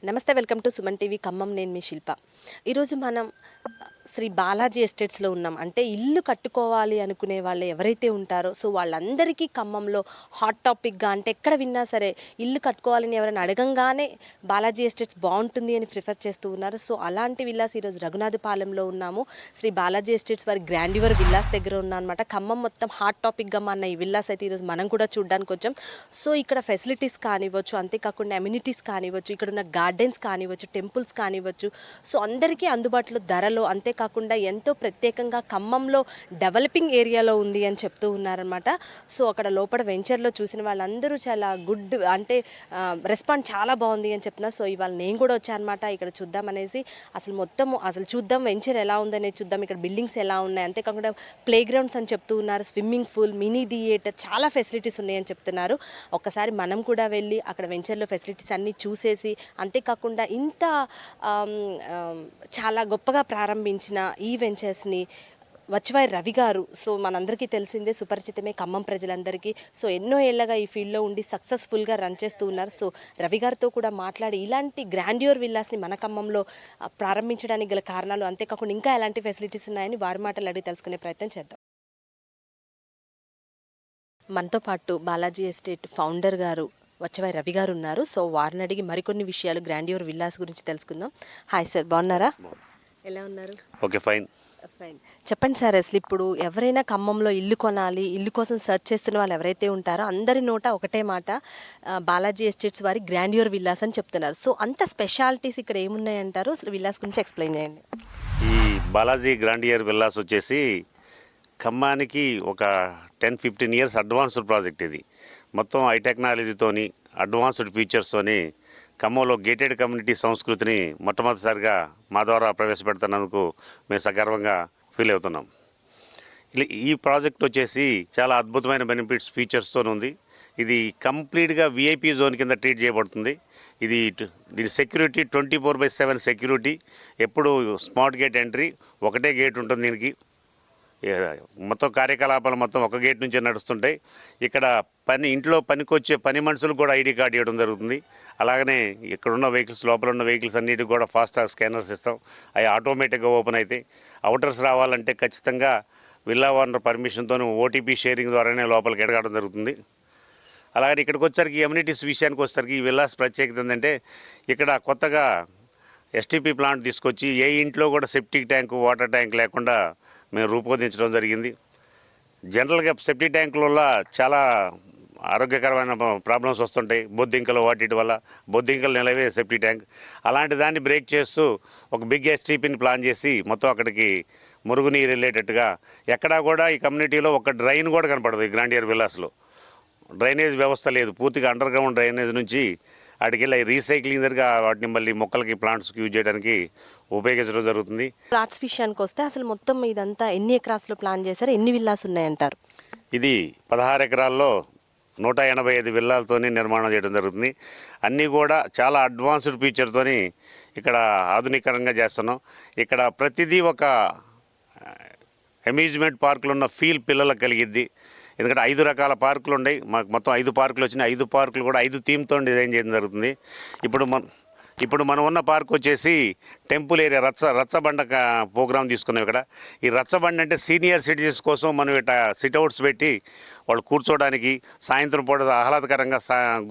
నమస్తే, welcome to Suman TV Khammam. నేను మీ శిల్ప. ఈరోజు మనం శ్రీ బాలాజీ ఎస్టేట్స్లో ఉన్నాం. అంటే ఇల్లు కట్టుకోవాలి అనుకునే వాళ్ళు ఎవరైతే ఉంటారో సో వాళ్ళందరికీ ఖమ్మంలో హాట్ టాపిక్గా, అంటే ఎక్కడ విన్నా సరే ఇల్లు కట్టుకోవాలని ఎవరైనా అడగంగానే బాలాజీ ఎస్టేట్స్ బాగుంటుంది అని ప్రిఫర్ చేస్తూ ఉన్నారు. సో అలాంటి విల్లాస్ ఈరోజు రఘునాథపాలెంలో ఉన్నాము. శ్రీ బాలాజీ ఎస్టేట్స్ వారి గ్రాండ్యూర్ విల్లాస్ దగ్గర ఉన్నామన్నమాట. ఖమ్మం మొత్తం హాట్ టాపిక్గా మన ఈ విల్లాస్ అయితే ఈరోజు మనం కూడా చూడడానికి వచ్చాం. సో ఇక్కడ ఫెసిలిటీస్ కానివ్వచ్చు, అంతేకాకుండా అమ్యూనిటీస్ కానివ్వచ్చు, ఇక్కడ ఉన్న గార్డెన్స్ కానివ్వచ్చు, టెంపుల్స్ కానివ్వచ్చు, సో అందరికీ అందుబాటులో ధరలో, అంతేకాకుండా ఎంతో ప్రత్యేకంగా ఖమ్మంలో డెవలపింగ్ ఏరియాలో ఉంది అని చెప్తూ ఉన్నారనమాట. సో అక్కడ లోపల వెంచర్లో చూసిన వాళ్ళందరూ చాలా గుడ్, అంటే రెస్పాండ్ చాలా బాగుంది అని చెప్తున్నారు. సో ఇవాళ నేను కూడా వచ్చానమాట ఇక్కడ చూద్దామనేసి. అసలు చూద్దాం వెంచర్ ఎలా ఉందనేది చూద్దాం, ఇక్కడ బిల్డింగ్స్ ఎలా ఉన్నాయి, అంతేకాకుండా ప్లే గ్రౌండ్స్ అని చెప్తూ ఉన్నారు, స్విమ్మింగ్ పూల్, మినీ థియేటర్, చాలా ఫెసిలిటీస్ ఉన్నాయని చెప్తున్నారు. ఒక్కసారి మనం కూడా వెళ్ళి అక్కడ వెంచర్లో ఫెసిలిటీస్ అన్నీ చూసేసి, అంతేకాకుండా ఇంత చాలా గొప్పగా ప్రారంభించిన ఈ వెంచర్స్ని వచ్చవాయి రవి గారు, సో మనందరికీ తెలిసిందే, సుపరిచితమే ఖమ్మం ప్రజలందరికీ. సో ఎన్నో ఏళ్ళగా ఈ ఫీల్డ్లో ఉండి సక్సెస్ఫుల్గా రన్ చేస్తూ ఉన్నారు. సో రవి గారితో కూడా మాట్లాడి ఇలాంటి గ్రాండ్యూర్ విల్లాస్ని మన ఖమ్మంలో ప్రారంభించడానికి గల కారణాలు, అంతేకాకుండా ఇంకా ఎలాంటి ఫెసిలిటీస్ ఉన్నాయని వారి మాటలు అడిగి తెలుసుకునే ప్రయత్నం చేద్దాం. మనతో పాటు బాలాజీ ఎస్టేట్ ఫౌండర్ గారు వచ్చవాయి రవి గారు ఉన్నారు. సో వారిని అడిగి మరికొన్ని విషయాలు గ్రాండ్యూర్ విల్లాస్ గురించి తెలుసుకుందాం. హాయ్ సార్, బాగున్నారా? ఎలా ఉన్నారు? Okay, fine. చెప్పండి సార్, అసలు ఇప్పుడు ఎవరైనా ఖమ్మంలో ఇల్లు కొనాలి, ఇల్లు కోసం సెర్చ్ చేస్తున్న వాళ్ళు ఎవరైతే ఉంటారో అందరి నోట ఒకటే మాట, బాలాజీ ఎస్టేట్స్ వారి గ్రాండ్యూర్ విల్లాస్ అని చెప్తున్నారు. సో అంత స్పెషాలిటీస్ ఇక్కడ ఏమున్నాయంటారు? అసలు విల్లాస్ గురించి ఎక్స్ప్లెయిన్ చేయండి. ఈ బాలాజీ గ్రాండియర్ విల్లాస్ వచ్చేసి ఖమ్మానికి ఒక 10-15 ఇయర్స్ అడ్వాన్స్డ్ ప్రాజెక్ట్. ఇది మొత్తం హై టెక్నాలజీతోని, అడ్వాన్స్డ్ ఫీచర్స్తోని ఖమ్మంలో గేటెడ్ కమ్యూనిటీ సంస్కృతిని మొట్టమొదటిసారిగా మా ద్వారా ప్రవేశపెడుతున్నందుకు మేము సగర్వంగా ఫీల్ అవుతున్నాం. ఈ ప్రాజెక్ట్ వచ్చేసి చాలా అద్భుతమైన బెనిఫిట్స్ ఫీచర్స్తో ఉంది. ఇది కంప్లీట్గా విఐపీ జోన్ కింద ట్రీట్ చేయబడుతుంది. దీని సెక్యూరిటీ 24/7 సెక్యూరిటీ, ఎప్పుడు స్మార్ట్ గేట్ ఎంట్రీ, ఒకటే గేట్ ఉంటుంది. దీనికి మొత్తం కార్యకలాపాలు మొత్తం ఒక గేట్ నుంచే నడుస్తుంటాయి. ఇక్కడ ఇంట్లో పనికొచ్చే పని మనుషులకు కూడా ఐడి కార్డు ఇవ్వడం జరుగుతుంది. అలాగనే ఇక్కడున్న వెహికల్స్, లోపల ఉన్న వెహికల్స్ అన్నిటికి కూడా ఫాస్టాగ్ స్కానర్స్ ఇస్తాం. అవి ఆటోమేటిక్గా ఓపెన్ అవుతాయి. అవుటర్స్ రావాలంటే ఖచ్చితంగా విల్లా ఓనర్ పర్మిషన్తో ఓటీపీ షేరింగ్ ద్వారానే లోపలికి ఎడగడం జరుగుతుంది. అలాగే ఇక్కడికి వచ్చరికి అమ్యూనిటీస్ విషయానికి వచ్చరికి ఈ విల్లాస్ ప్రత్యేకత ఏంటంటే, ఇక్కడ కొత్తగా ఎస్టీపీ ప్లాంట్ తీసుకొచ్చి ఏ ఇంట్లో కూడా సెప్టిక్ ట్యాంకు, వాటర్ ట్యాంక్ లేకుండా మేము రూపొందించడం జరిగింది. జనరల్గా సెప్టిక్ ట్యాంకుల వల్ల చాలా ఆరోగ్యకరమైన ప్రాబ్లమ్స్ వస్తుంటాయి. బొద్దింకలు, వాటి వల్ల బొద్దింకలు నిలవే సెప్టిక్ ట్యాంక్. అలాంటి దాన్ని బ్రేక్ చేస్తూ ఒక బిగ్ ఎస్టీపీని ప్లాన్ చేసి మొత్తం అక్కడికి మురుగునీరు వెళ్ళేటట్టుగా, ఎక్కడా కూడా ఈ కమ్యూనిటీలో ఒక డ్రైన్ కూడా కనపడదు. ఈ గ్రాండియర్ విల్లాస్లో డ్రైనేజ్ వ్యవస్థ లేదు. పూర్తిగా అండర్ గ్రౌండ్ డ్రైనేజ్ నుంచి అక్కడికి వెళ్ళి రీసైక్లింగ్ దగ్గర వాటిని మళ్ళీ మొక్కలకి, ప్లాంట్స్కి యూజ్ చేయడానికి ఉపయోగించడం జరుగుతుంది. ప్లాట్స్ విషయానికి వస్తే అసలు మొత్తం ఇదంతా ఎన్ని ఎకరాస్లో ప్లాన్ చేశారు, ఎన్ని విల్లాస్ ఉన్నాయంటారు? ఇది 16 ఎకరాల్లో 185 విల్లాలతో నిర్మాణం చేయడం జరుగుతుంది. అన్నీ కూడా చాలా అడ్వాన్స్డ్ ఫీచర్తోని ఇక్కడ ఆధునికరంగా చేస్తున్నాం. ఇక్కడ ప్రతిదీ ఒక అమ్యూజ్మెంట్ పార్కులు ఉన్న ఫీల్ పిల్లలకు కలిగిద్ది. ఎందుకంటే 5 రకాల పార్కులు ఉన్నాయి. మాకు మొత్తం 5 పార్కులు వచ్చినాయి. 5 పార్కులు కూడా 5 థీమ్తో డిజైన్ చేయడం జరుగుతుంది. ఇప్పుడు మనం ఉన్న పార్క్ వచ్చేసి టెంపుల్ ఏరియా, రచ్చబండ ప్రోగ్రామ్ తీసుకున్నాం. ఇక్కడ ఈ రచ్చబండ అంటే సీనియర్ సిటిజన్స్ కోసం మనం ఇట్లా సిట్అవుట్స్ పెట్టి వాళ్ళు కూర్చోవడానికి, సాయంత్రం పూట ఆహ్లాదకరంగా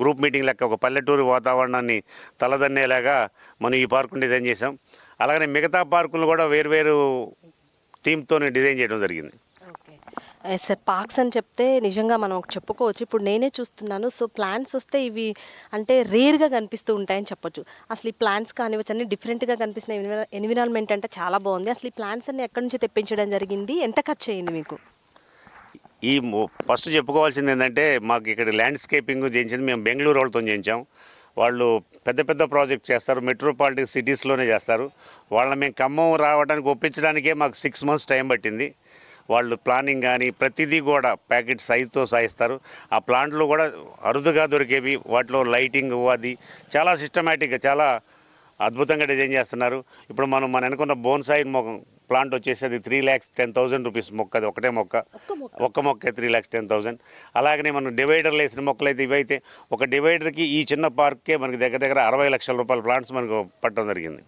గ్రూప్ మీటింగ్ లెక్క ఒక పల్లెటూరు వాతావరణాన్ని తలదన్నేలాగా మనం ఈ పార్కుని డిజైన్ చేసాం. అలాగనే మిగతా పార్కులు కూడా వేరు థీమ్తో డిజైన్ చేయడం జరిగింది. సార్, పార్క్స్ అని చెప్తే నిజంగా మనం చెప్పుకోవచ్చు. ఇప్పుడు నేనే చూస్తున్నాను. సో ప్లాన్స్ వస్తే ఇవి అంటే రేర్గా కనిపిస్తూ ఉంటాయని చెప్పొచ్చు. అసలు ఈ ప్లాన్స్ కానివచ్చు అన్ని డిఫరెంట్గా కనిపిస్తున్న ఎన్విరాన్మెంట్ అంటే చాలా బాగుంది. అసలు ఈ ప్లాన్స్ అన్ని ఎక్కడి నుంచి తెప్పించడం జరిగింది, ఎంత ఖర్చు అయింది మీకు? ఫస్ట్ చెప్పుకోవాల్సింది ఏంటంటే, మాకు ఇక్కడ ల్యాండ్స్కేపింగ్ చేయించింది మేము బెంగళూరు వాళ్ళతో చేయించాం. వాళ్ళు పెద్ద ప్రాజెక్ట్ చేస్తారు, మెట్రోపాలిటన్ సిటీస్లోనే చేస్తారు. వాళ్ళని మేము ఖమ్మం రావడానికి ఒప్పించడానికే మాకు 6 months టైం పట్టింది. వాళ్ళు ప్లానింగ్ కానీ ప్రతిదీ కూడా ప్యాకెట్ సైజుతో సాయిస్తారు. ఆ ప్లాంట్లు కూడా అరుదుగా దొరికేవి, వాటిలో లైటింగ్ అది చాలా సిస్టమేటిక్గా, చాలా అద్భుతంగా డిజైన్ చేస్తున్నారు. ఇప్పుడు మనం అనుకున్న బోన్సాయి ప్లాంట్ వచ్చేసి అది 3,10,000 రూపీస్ మొక్క, అది ఒకటే మొక్క, ఒక్క మొక్క 3,10,000. అలాగనే మనం డివైడర్లు వేసిన మొక్కలు అయితే ఇవైతే ఒక డివైడర్కి ఈ చిన్న పార్క్కే మనకి దగ్గర దగ్గర 60 లక్షల రూపాయల ప్లాంట్స్ మనకు పట్టడం జరిగింది.